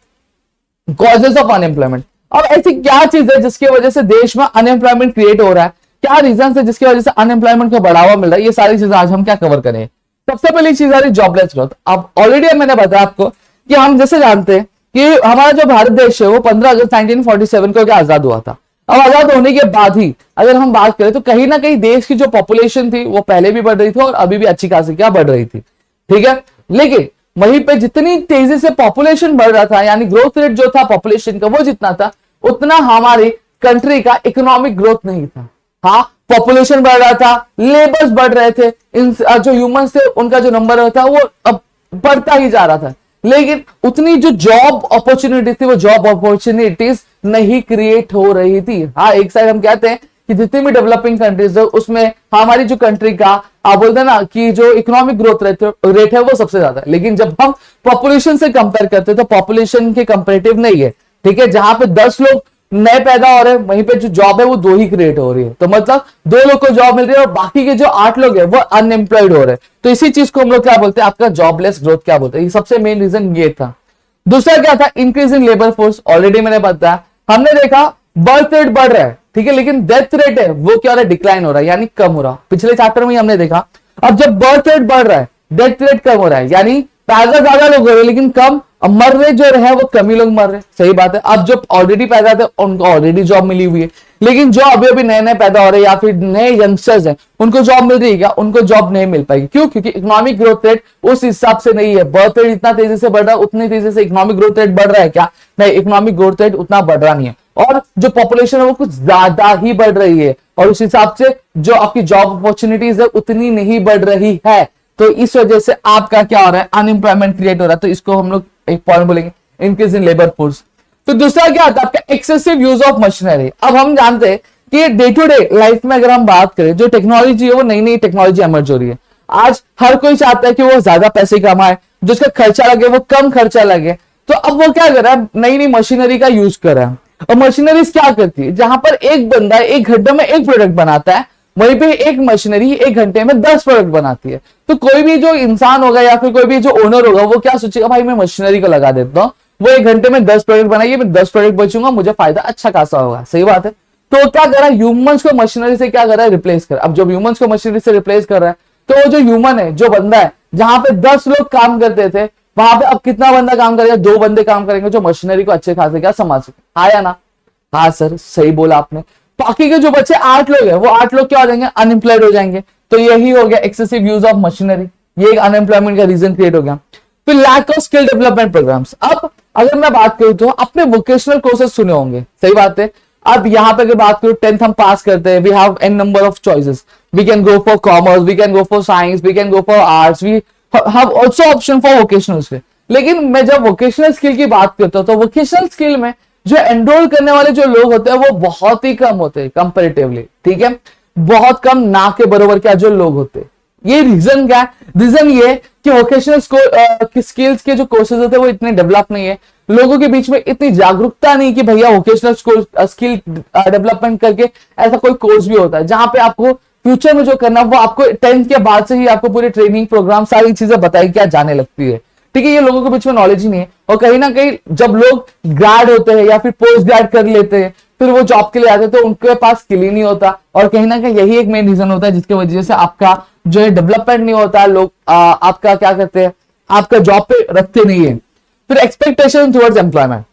A: कॉजेस ऑफ अनएम्प्लॉयमेंट। अब ऐसी क्या चीज है जिसकी वजह से देश में अनएम्प्लॉयमेंट क्रिएट हो रहा है, क्या रीजन है जिसकी वजह से अनएम्प्लॉयमेंट को बढ़ावा मिल रहा है, ये सारी चीजें आज हम क्या कवर करें। सबसे पहली चीज आ रही जॉबलेस ग्रोथ। अब ऑलरेडी मैंने बताया आपको कि हम जैसे जानते हैं कि हमारा जो भारत देश है वो 15 अगस्त 1947 को क्या आजाद हुआ था। अब आजाद होने के बाद ही अगर हम बात करें तो कहीं ना कहीं देश की जो पॉपुलेशन थी वो पहले भी बढ़ रही थी और अभी भी अच्छी खासी क्या बढ़ रही थी। ठीक है, लेकिन वहीं पे जितनी तेजी से पॉपुलेशन बढ़ रहा था, यानी ग्रोथ रेट जो था पॉपुलेशन का वो जितना था, उतना हमारी कंट्री का इकोनॉमिक ग्रोथ नहीं था। हाँ, पॉपुलेशन बढ़ रहा था, लेबर्स बढ़ रहे थे, इन जो ह्यूमंस थे उनका जो नंबर था वो अब बढ़ता ही जा रहा था, लेकिन उतनी जो जॉब अपॉर्चुनिटी थी वो जॉब अपॉर्चुनिटीज नहीं क्रिएट हो रही थी। हाँ, एक साइड हम कहते हैं कि जितनी भी डेवलपिंग कंट्रीज है उसमें हमारी जो कंट्री का आप बोलते हैं ना कि जो इकोनॉमिक ग्रोथ रेट है वो सबसे ज्यादा है, लेकिन जब हम पॉपुलेशन से कंपेयर करते हैं तो पॉपुलेशन के कंपेरेटिव नहीं है। ठीक है, जहां पे 10 लोग नए पैदा हो रहे हैं वहीं पे जो जॉब है वो 2 ही क्रिएट हो रही है, तो मतलब 2 लोग को जॉब मिल रही है और बाकी के जो 8 लोग हैं वो अनएम्प्लॉयड हो रहे हैं। तो इसी चीज को हम लोग क्या बोलते हैं, आपका जॉबलेस ग्रोथ क्या बोलते हैं। ये सबसे मेन रीजन ये था। दूसरा क्या था, increase in labour force. Already मैंने बताया, हमने देखा बर्थ रेट बढ़ रहा है, ठीक है, लेकिन डेथ रेट है वो क्या हो रहा है, डिक्लाइन हो रहा है, यानी कम हो रहा। पिछले चैप्टर में ही हमने देखा, अब जब बर्थ रेट बढ़ रहा है डेथ रेट कम हो रहा है, यानी पैदा ज्यादा लोग हो रहे हैं लेकिन कम, अब मर रहे जो रहे वो कम ही लोग मर रहे, सही बात है। अब जो ऑलरेडी पैदा थे उनको ऑलरेडी जॉब मिली हुई है, लेकिन जो अभी अभी नए नए पैदा हो रहे हैं या फिर नए यंगस्टर्स हैं उनको जॉब मिल रही है क्या, उनको जॉब नहीं मिल पाएगी। क्यों, क्योंकि इकोनॉमिक ग्रोथ रेट उस हिसाब से नहीं है। बर्थ रेट इतना तेजी से बढ़ रहा है, उतनी तेजी से इकोनॉमिक ग्रोथ रेट बढ़ रहा है क्या, नहीं, इकोनॉमिक ग्रोथ रेट उतना बढ़ रहा नहीं है, और जो पॉपुलेशन है वो कुछ ज्यादा ही बढ़ रही है, और उस हिसाब से जो आपकी जॉब अपॉर्चुनिटीज है उतनी नहीं बढ़ रही है। तो इस वजह से आपका क्या हो रहा है, अनएम्प्लॉयमेंट क्रिएट हो रहा है। तो इसको हम लोग एक पॉइंट बोलेंगे, इंक्रीज इन लेबर फोर्स। तो दूसरा क्या आता है आपका, एक्सेसिव यूज ऑफ मशीनरी। अब हम जानते हैं कि डे टू डे लाइफ में अगर हम बात करें, जो टेक्नोलॉजी है वो नई नई टेक्नोलॉजी इमर्ज हो रही है। आज हर कोई चाहता है कि वो ज्यादा पैसे कमाए, जो उसका खर्चा लगे वो कम खर्चा लगे, तो अब वो क्या कर रहा है, नई नई मशीनरी का यूज कर रहा है। और मशीनरीज क्या करती है, जहां पर एक बंदा 1 घंटे में 1 प्रोडक्ट बनाता है, वहीं पे एक मशीनरी 1 घंटे में 10 प्रोडक्ट बनाती है। तो कोई भी जो इंसान होगा या फिर कोई भी जो ओनर होगा वो क्या सोचेगा, भाई मैं मशीनरी को लगा देता हूँ, वो 1 घंटे में 10 प्रोडक्ट बनाइए, मैं 10 प्रोडक्ट बचूंगा, मुझे फायदा अच्छा खासा होगा, सही बात है। तो क्या कर रहा है, ह्यूमंस को मशीनरी से क्या कर रहा है, रिप्लेस कर। अब जब ह्यूमंस को मशीनरी से रिप्लेस कर रहा है, तो वो जो ह्यूमन है, जो बंदा है, जहां पे 10 लोग काम करते थे वहां पे अब कितना बंदा काम करेगा, 2 बंदे काम करेंगे जो मशीनरी को अच्छे खासे क्या समझ सके। हाँ या ना, हाँ सर सही बोला आपने। बाकी के जो बच्चे 8 लोग हैं वो 8 लोग क्या हो जाएंगे, अनएम्प्लॉयड हो जाएंगे। तो यही हो गया एक्सेसिव यूज ऑफ मशीनरी, ये एक अनएम्प्लॉयमेंट का रीजन क्रिएट हो गया। फिर lack of skill development programmes. अब अगर मैं बात करूं तो अपने वोकेशनल कोर्सेज सुने होंगे, सही बात है। अब यहाँ पे अगर बात करूं 10th हम पास करते हैं, we have an number of choices, we can go for commerce, we can go for science, we can go for arts, we have also option for vocational skill. लेकिन मैं जब वोकेशनल स्किल की बात करता हूं तो वोकेशनल स्किल में जो एनरोल करने वाले जो लोग होते हैं वो बहुत ही कम होते हैं कंपेरेटिवली, ठीक है, बहुत कम, ना के बराबर क्या जो लोग होते हैं। ये रीजन क्या है? रीजन ये कि वोकेशनल स्किल्स के जो कोर्सेज होते हैं वो इतने डेवलप नहीं है, लोगों के बीच में इतनी जागरूकता नहीं कि भैया वोकेशनल स्किल डेवलपमेंट करके ऐसा कोई कोर्स भी होता है जहां पे आपको फ्यूचर में जो करना वो आपको 10th के बाद से ही आपको पूरी ट्रेनिंग प्रोग्राम सारी चीजें बताई क्या जाने लगती है, ठीक है। ये लोगों के बीच में नॉलेज ही नहीं है, और कहीं ना कहीं जब लोग ग्रेड होते हैं या फिर पोस्ट ग्रेड कर लेते हैं फिर वो जॉब के लिए आते हैं तो उनके पास स्किल ही नहीं होता, और कहीं ना कहीं यही एक मेन रीजन होता है जिसकी वजह से आपका जो है डेवलपमेंट नहीं होता है, लोग आपका क्या करते हैं, आपका जॉब पे रखते नहीं है। फिर एक्सपेक्टेशन टुवर्ड्स एम्प्लॉयमेंट।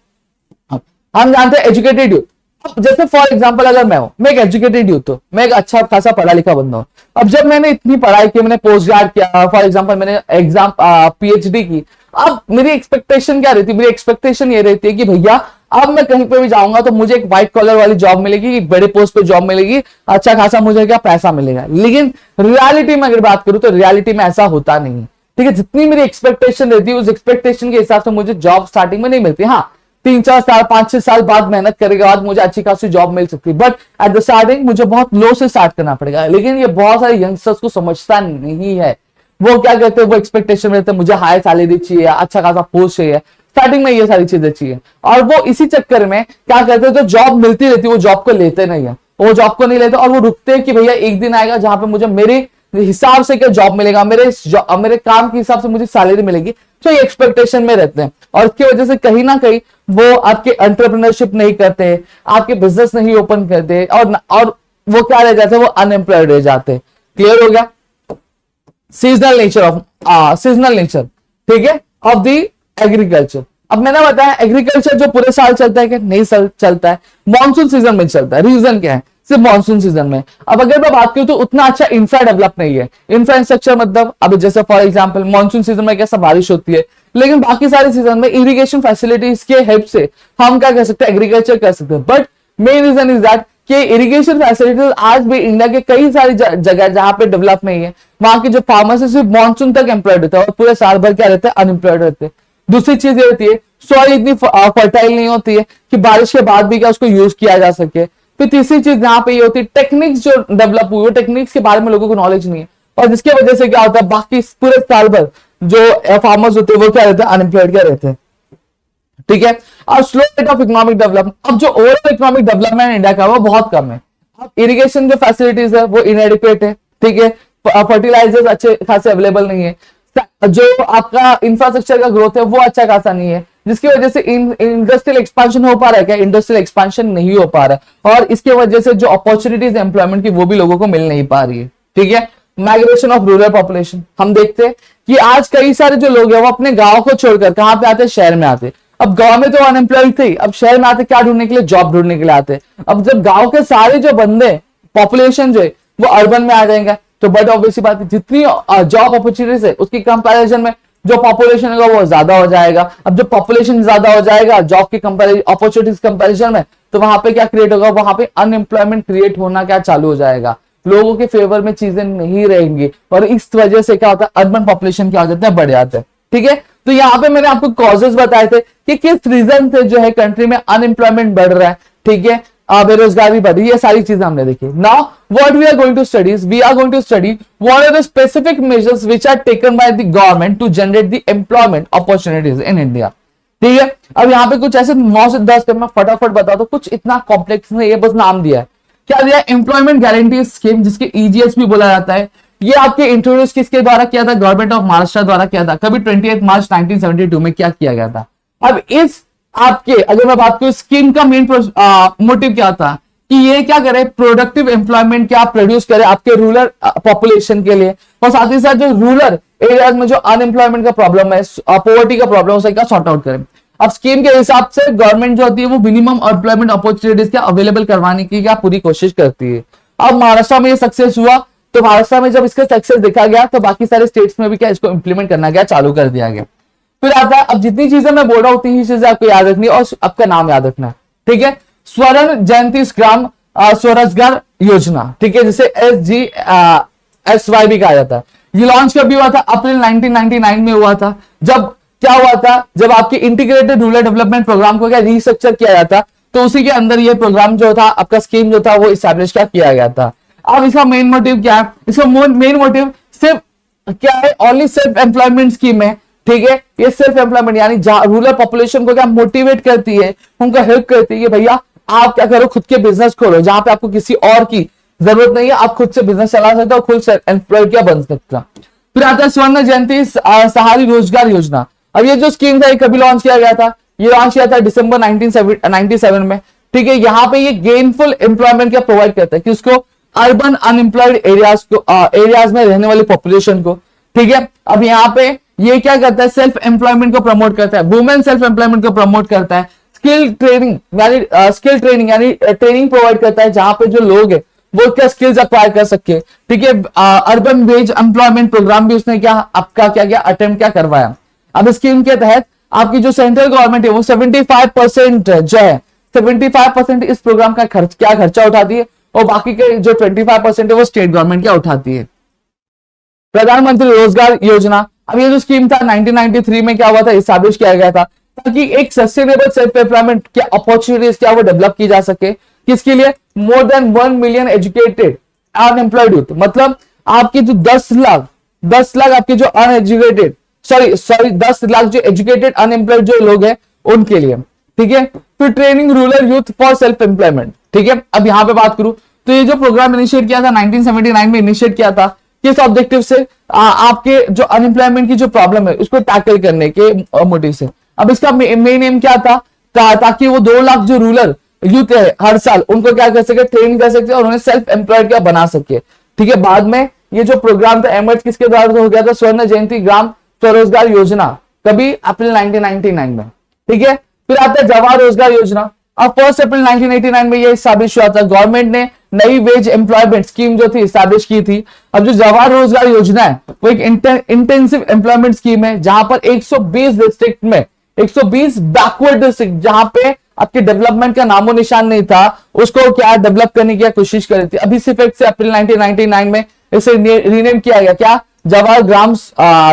A: हम जानते हैं एजुकेटेड यूथ, अब जैसे फॉर एग्जांपल अगर मैं एक एजुकेटेड यूथ हूं, मैं एक अच्छा खासा पढ़ा लिखा बंदा हूं, अब जब मैंने इतनी पढ़ाई की, मैंने पोस्ट ग्रेड किया, फॉर एग्जांपल मैंने एग्जाम पीएचडी की, अब मेरी एक्सपेक्टेशन क्या रहती है? मेरी एक्सपेक्टेशन ये रहती है कि भैया अब मैं कहीं पे भी जाऊंगा तो मुझे एक व्हाइट कॉलर वाली जॉब मिलेगी, एक बड़े पोस्ट पे जॉब मिलेगी, अच्छा खासा मुझे क्या पैसा मिलेगा। लेकिन रियलिटी में अगर बात करूं तो रियलिटी में ऐसा होता नहीं है, ठीक है। जितनी मेरी एक्सपेक्टेशन रहती है उस एक्सपेक्टेशन के हिसाब से मुझे जॉब स्टार्टिंग में नहीं मिलती। हाँ, 3-4 साल 5-6 साल बाद मेहनत करने के बाद मुझे अच्छी खासी जॉब मिल सकती है, बट एट द स्टार्टिंग मुझे बहुत लो से स्टार्ट करना पड़ेगा। लेकिन ये बहुत सारे यंगस्टर्स को समझता नहीं है, वो क्या कहते हैं, वो एक्सपेक्टेशन रहते हैं मुझे हाई सैलरी चाहिए, अच्छा खासा पोस्ट चाहिए, स्टार्टिंग में ये सारी चीजें चाहिए, और वो इसी चक्कर में क्या कहते हैं, जो जॉब मिलती रहती है वो जॉब को लेते नहीं है, वो जॉब को नहीं लेते और वो रुकते हैं कि भैया एक दिन आएगा जहां पे मुझे मेरे हिसाब से क्या जॉब मिलेगा, मेरे काम के हिसाब से मुझे सैलरी मिलेगी, तो ये एक्सपेक्टेशन में रहते हैं। और इसकी वजह से कहीं ना कहीं वो आपके एंटरप्रेन्योरशिप नहीं करते, आपके बिजनेस नहीं ओपन करते, और वो क्या रह जाते हैं, वो अनएम्प्लॉयड रह जाते हैं। क्लियर हो गया? सीजनल नेचर, ठीक है, ऑफ दी एग्रीकल्चर। अब मैंने बताया एग्रीकल्चर जो पूरे साल चलता है कि नहीं चलता है, मॉनसून सीजन में चलता है। रीजन क्या है? सिर्फ मॉनसून सीजन में। अब अगर मैं बात करूं तो उतना अच्छा इंफ्रा डेवलप नहीं है। इंफ्रास्ट्रक्चर मतलब अब जैसे फॉर एग्जांपल मॉनसून सीजन में कैसा बारिश होती है, लेकिन बाकी सारे सीजन में इरिगेशन फैसिलिटीज के हेल्प से हम क्या कर सकते हैं, एग्रीकल्चर कर सकते हैं। But main reason is that कि इरिगेशन फैसिलिटीज आज भी इंडिया के कई सारी जगह जहां पे डेवलप नहीं है, वहां के जो फार्मर्स सिर्फ मानसून तक एम्प्लॉयड रहते हैं और पूरे साल भर क्या रहते हैं, अनएम्प्लॉयड रहते हैं। दूसरी चीज ये होती है सॉइल इतनी फर्टाइल नहीं होती है कि बारिश के बाद भी क्या उसको यूज किया जा सके। फिर तीसरी चीज यहाँ पे ये होती है टेक्निक्स जो डेवलप हुई, वो टेक्निक्स के बारे में लोगों को नॉलेज नहीं है, और जिसकी वजह से क्या होता है बाकी पूरे साल भर जो फार्मर्स होते हैं वो क्या रहते हैं, अनएम्प्लॉयड क्या रहते हैं, ठीक है। और slow rate of economic development, अब जो ओवरऑल इकोनॉमिक डेवलपमेंट इंडिया का वो बहुत कम है। अब इरिगेशन जो फैसिलिटीज है वो इनएडिक्वेट है, ठीक है, फर्टिलाइजर्स अच्छे खासे अवेलेबल नहीं है, जो आपका इंफ्रास्ट्रक्चर का ग्रोथ है वो अच्छा खासा नहीं है, जिसकी वजह से इंडस्ट्रियल एक्सपेंशन हो पा रहा है क्या, इंडस्ट्रियल एक्सपेंशन नहीं हो पा रहा है, और इसकी वजह से जो अपॉर्चुनिटीज एम्प्लॉयमेंट की वो भी लोगों को मिल नहीं पा रही है, ठीक है। माइग्रेशन ऑफ रूरल पॉपुलेशन, हम देखते हैं कि आज कई सारे जो लोग हैं वो अपने गांव को छोड़कर कहां पे आते हैं, शहर में आते। अब गांव में तो अनएम्प्लॉयड थे, अब शहर में आते क्या ढूंढने के लिए, जॉब ढूंढने के लिए आते। अब जब गांव के सारे जो बंदे पॉपुलेशन जो है वो अर्बन में आ जाएंगे तो बट ऑब्वियसली बात है जितनी जॉब अपॉर्चुनिटीज है उसकी कंपैरिजन में जो पॉपुलेशन होगा वो ज्यादा हो जाएगा। अब जब पॉपुलेशन ज्यादा हो जाएगा जॉब की अपॉर्चुनिटीज कंपैरिजन में, तो वहां पे क्या क्रिएट होगा, वहां पे अनएम्प्लॉयमेंट क्रिएट होना क्या चालू हो जाएगा, लोगों के फेवर में चीजें नहीं रहेंगी, और इस वजह से क्या होता है, अर्बन पॉपुलेशन क्या हो जाता है, बढ़ जाता है, ठीक है। तो यहाँ पे मैंने आपको कॉजेस बताए थे कि किस रीजन से जो है कंट्री में अनएम्प्लॉयमेंट बढ़ रहा है, ठीक है, बेरोजगारी बढ़ रही है, ये सारी चीजें हमने देखी। Now what we are going to study, we are going to study what are the specific measures which are taken by the government to generate the employment opportunities in India, ठीक है। अब यहाँ पे कुछ ऐसे 9 से 10 मैं फटाफट बता दो, कुछ इतना कॉम्प्लेक्स नहीं, ये बस नाम दिया है। क्या दिया, एम्प्लॉयमेंट गारंटी स्कीम, जिसके ईजीएस भी बोला जाता है। ये आपके इंट्रोड्यूस किसके द्वारा किया था, गवर्नमेंट ऑफ महाराष्ट्र द्वारा किया था, कभी 28 मार्च 1972 में क्या किया गया था। अब इस आपके अगर मैं बात करूं स्कीम का मेन मोटिव क्या था कि ये क्या करे, प्रोडक्टिव एम्प्लॉयमेंट क्या प्रोड्यूस करे आपके रूरल पॉपुलेशन के लिए, और साथ ही साथ जो रूरल एरियाज में जो अनएम्प्लॉयमेंट का प्रॉब्लम है, पॉवर्टी का प्रॉब्लम है, उसका सॉर्ट आउट करें। अब स्कीम के हिसाब से गवर्नमेंट जो होती है वो मिनिमम एम्प्लॉयमेंट अपॉर्चुनिटीज क्या अवेलेबल करवाने की क्या पूरी कोशिश करती है। अब महाराष्ट्र में ये सक्सेस हुआ, तो महाराष्ट्र में जब इसका सक्सेस देखा गया तो बाकी सारे स्टेट्स में भी क्या इसको इंप्लीमेंट करना गया, चालू कर दिया गया। फिर आता है, अब जितनी चीजें मैं बोल रहा हूँ उतनी ही चीजें आपको याद रखनी है और आपका नाम याद रखना है, ठीक है। स्वर्ण जयंती ग्राम स्वरोजगार योजना, ठीक है, जिसे SGSY भी कहा जाता है। ये लॉन्च कभी हुआ था? अप्रैल 1999 में हुआ था। जब क्या हुआ था, जब आपके इंटीग्रेटेड रूरल डेवलपमेंट प्रोग्राम को क्या रिस्ट्रक्चर किया जाता, तो उसी के अंदर ये प्रोग्राम जो था आपका स्कीम जो था वो इस्टेब्लिश किया गया था। अब इसका मेन मोटिव क्या है? इसका मेन मोटिव सिर्फ क्या है, ओनली सेल्फ एम्प्लॉयमेंट स्कीम है, ठीक है। ये सेल्फ एम्प्लॉयमेंट यानी रूरल पॉपुलेशन को क्या मोटिवेट करती है, उनको हेल्प करती है कि भैया आप क्या करो, खुद के बिजनेस खोलो, जहां पे आपको किसी और की जरूरत नहीं है, आप खुद से बिजनेस चला सकते हो, खुद से एम्प्लॉय क्या बन सकता। फिर आता है स्वर्ण जयंती सहारी रोजगार योजना। अब ये जो स्कीम था ये कभी लॉन्च किया गया था? ये लॉन्च किया था दिसंबर 1997 में, ठीक है। यहाँ पे ये गेनफुल एम्प्लॉयमेंट क्या प्रोवाइड करता है कि उसको अर्बन अनएम्प्लॉयड एरियाज में रहने वाली पॉपुलेशन को, ठीक है। अब यहाँ पे ये क्या करता है, सेल्फ एम्प्लॉयमेंट को प्रमोट करता है, वुमेन सेल्फ एम्प्लॉयमेंट को प्रमोट करता है, स्किल ट्रेनिंग यानी ट्रेनिंग प्रोवाइड करता है जहां पे जो लोग है वो क्या स्किल्स अक्वायर कर सके, ठीक है। अर्बन वेज एम्प्लॉयमेंट प्रोग्राम भी उसने क्या आपका क्या अटेम्प्ट क्या करवाया। अब स्कीम के तहत आपकी जो सेंट्रल गवर्नमेंट है वो 75% जो है 75% इस प्रोग्राम का खर्चा उठाती है और बाकी के जो 25% है वो स्टेट गवर्नमेंट क्या उठाती है। प्रधानमंत्री रोजगार योजना, अब ये जो स्कीम था 1993 में क्या हुआ था, इस्टेब्लिश किया गया था ताकि एक सस्टेनेबल सेल्फ एम्प्लॉयमेंट क्या अपॉर्चुनिटीज क्या वो डेवलप की जा सके। किसके लिए? More than 1 million educated unemployed youth, मतलब आपके जो 10 लाख आपके जो अनएजुकेटेड 10 लाख जो एजुकेटेड अनएम्प्लॉयड जो लोग हैं उनके लिए, ठीक है। फिर training rural youth for self employment, ठीक है। अब यहां पे बात करूं तो ये जो प्रोग्राम इनिशिएट किया था 1979 में इनिशिएट किया था, किस ऑब्जेक्टिव से? आपके जो अनएम्प्लॉयमेंट की जो प्रॉब्लम है उसको टैकल करने के मोटिव से। अब इसका मेन एम क्या था, ताकि वो 2 लाख जो रूरल यूथ है हर साल उनको क्या कर सके, ट्रेन कर सकते और उन्हें सेल्फ एम्प्लॉयड क्या बना सके, ठीक है। बाद में ये जो प्रोग्राम था एमर्ज किसके द्वारा हो गया था? स्वर्ण जयंती ग्राम स्वरोजगार योजना, कभी अप्रैल 1999 में, ठीक है। फिर आता है जवाहर रोजगार योजना। अब 1 अप्रैल 1989 में ये इस्टेब्लिश हुआ था। गवर्नमेंट ने नई वेज एम्प्लॉयमेंट स्कीम जो थी इस्टेब्लिश की थी। अब जो जवाहर रोजगार योजना है वो एक इंटेंसिव एम्प्लॉयमेंट स्कीम है जहां पर 120 डिस्ट्रिक्ट में 120 बैकवर्ड डिस्ट्रिक्ट जहां पे आपके डेवलपमेंट का नामो निशान नहीं था उसको क्या डेवलप करने की कोशिश करी थी। अभी इस इफेक्ट से अप्रैल 1999 में इसे रीनेम किया गया, क्या? जवाहर ग्राम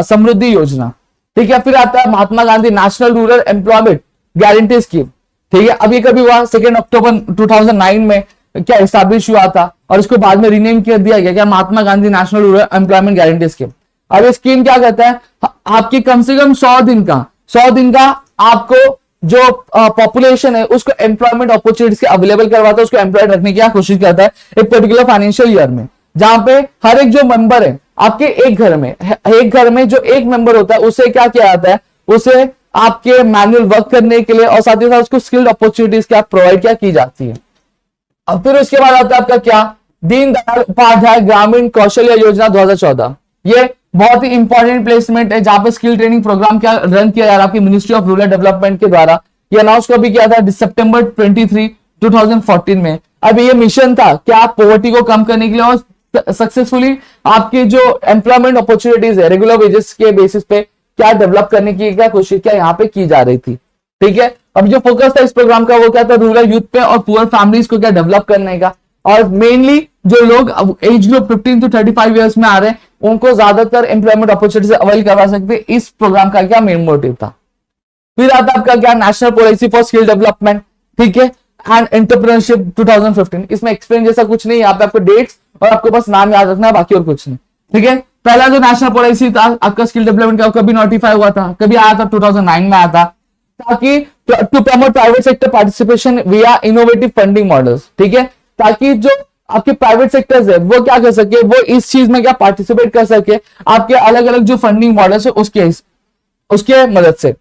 A: समृद्धि योजना, ठीक है। फिर आता है Mahatma Gandhi National Rural Employment Guarantee Scheme, ठीक है। अब ये कभी हुआ 2 अक्टूबर 2009 में क्या इस्टेब्लिश हुआ था और इसको बाद में रीनेम कर दिया गया क्या? Mahatma Gandhi National Rural Employment Guarantee Scheme. अब ये स्कीम क्या करता है, आपकी कम से कम 100 दिन का आपको जो पॉपुलेशन है उसको एम्प्लॉयमेंट अपॉर्चुनिटीज के अवेलेबल करवाता है, उसको एम्प्लॉयड रखने की कोशिश करता है एक पर्टिकुलर फाइनेंशियल ईयर में, जहां पे हर एक जो मेंबर है आपके एक घर में जो एक मेंबर होता है उसे क्या किया जाता है, उसे आपके मैनुअल वर्क करने के लिए और साथ ही साथ उसको स्किल्ड अपॉर्चुनिटीज क्या प्रोवाइड क्या की जाती है। अब फिर उसके बाद आता है आपका क्या? दीनदयाल उपाध्याय ग्रामीण कौशल्य योजना 2014। ये बहुत ही इंपॉर्टेंट प्लेसमेंट है जहां पे स्किल ट्रेनिंग प्रोग्राम क्या रन किया जा रहा है आपकी मिनिस्ट्री ऑफ रूरल डेवलपमेंट के द्वारा। ये अनाउंस कभी किया था सितंबर 23, 2014 में। अब ये मिशन था क्या? पॉवर्टी को कम करने के लिए और सक्सेसफुली आपके जो एम्प्लॉयमेंट अपॉर्चुनिटीज है रेगुलर वेजेस के बेसिस पे क्या डेवलप करने की क्या कोशिश क्या यहाँ पे की जा रही थी, ठीक है। अब जो फोकस था इस प्रोग्राम का वो क्या था? रूरल यूथ पे और पुअर फैमिलीज को क्या डेवलप करने का, और मेनली जो लोग एज ग्रुप 15 to 35 ईयर्स में आ रहे हैं उनको ज्यादातर एम्प्लॉयमेंट अपॉर्चुनिटी अवेल करवा सकते। इस प्रोग्राम का क्या मेन मोटिव था। फिर आता आपका क्या? National policy for skill development, ठीक है, एंड एंटरप्रेन्योरशिप 2015। इसमें एक्सप्लेन जैसा कुछ नहीं, यहाँ पे आपको डेट्स और आपको बस नाम याद रखना है, बाकी और कुछ नहीं, ठीक है। पहला जो नेशनल पॉलिसी था आपका स्किल डेवलपमेंट का कभी नोटिफाई हुआ था, कभी आया था 2009 में आया था, ताकि to promote private sector participation via innovative funding models, ठीक है, ताकि जो आपके प्राइवेट सेक्टर्स है वो क्या कर सके, वो इस चीज में क्या पार्टिसिपेट कर सके आपके अलग अलग जो फंडिंग मॉडल्स है उसके मदद से।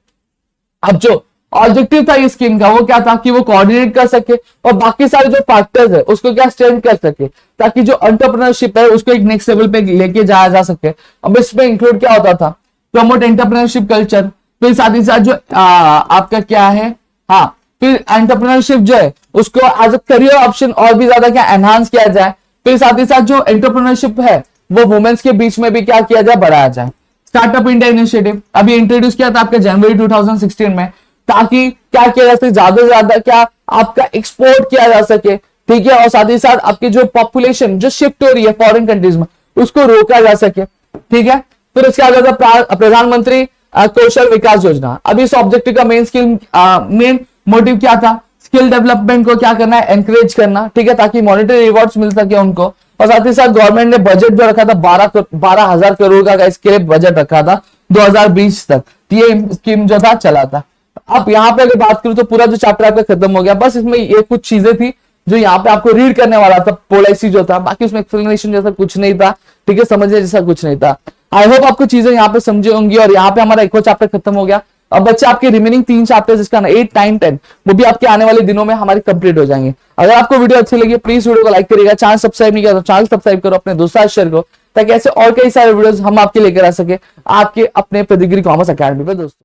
A: अब जो ऑब्जेक्टिव था इस स्कीम का वो क्या था कि वो कोऑर्डिनेट कर सके और बाकी सारे जो फैक्टर्स है उसको क्या स्ट्रेंथ कर सके, ताकि जो एंटरप्रेन्योरशिप है उसको एक नेक्स्ट लेवल पे लेके जाया जा सके। अब इसमें इंक्लूड क्या होता था? प्रमोट एंटरप्रेन्योरशिप कल्चर, फिर साथ ही साथ जो आपका क्या है, हाँ, फिर एंटरप्रेन्योरशिप जो है उसको एज अ करियर ऑप्शन और भी ज्यादा क्या एनहांस किया जाए। फिर साथ ही साथ जो एंटरप्रेन्योरशिप है वो वुमेन्स के बीच में भी क्या किया जाए, बढ़ाया जाए। स्टार्टअप इंडिया इनिशिएटिव अभी इंट्रोड्यूस किया था आपका जनवरी 2016 में, ताकि क्या किया जा सके, ज्यादा से ज्यादा क्या आपका एक्सपोर्ट किया जा सके, ठीक है, और साथ ही साथ आपकी जो पॉपुलेशन जो शिफ्ट हो रही है फॉरेन कंट्रीज में उसको रोका जा सके, ठीक है। फिर उसके आगे प्रधानमंत्री कौशल विकास योजना। अब इस ऑब्जेक्टिव का मेन मोटिव क्या था, स्किल डेवलपमेंट को क्या करना है, एनकरेज करना, ठीक है, ताकि मॉनेटरी रिवॉर्ड्स मिल सके उनको। और साथ ही साथ गवर्नमेंट ने बजट जो रखा था 12,000 करोड़ का इसके लिए बजट रखा था 2020 तक, ये स्कीम जो था चला था। अब यहाँ पे अगर बात करूं तो पूरा जो चैप्टर आपका खत्म हो गया, बस इसमें ये कुछ चीजें थी जो यहाँ पे आपको रीड करने वाला था, पॉलिसी जो था, बाकी उसमें एक्सप्लेनेशन जैसा कुछ नहीं था, ठीक है, समझने जैसा कुछ नहीं था। आई होप आपको चीजें यहाँ पे समझे होंगी। और यहाँ पे हमारा एक और चैप्टर खत्म हो गया। अब बच्चे आपके रिमेनिंग 3 चैप्टर्स जिसका ना 8, 9, 10 वो भी आपके आने वाले दिनों में हमारे कंप्लीट हो जाएंगे। अगर आपको वीडियो अच्छी लगी प्लीज वीडियो को लाइक करिएगा, चैनल सब्सक्राइब नहीं किया तो चैनल सब्सक्राइब करो, अपने दोस्तों शेयर करो, ताकि ऐसे और कई सारे वीडियोस हम आपके लेकर आ सके आपके अपने पेडिग्री कॉमर्स अकेडमी पे दोस्तों।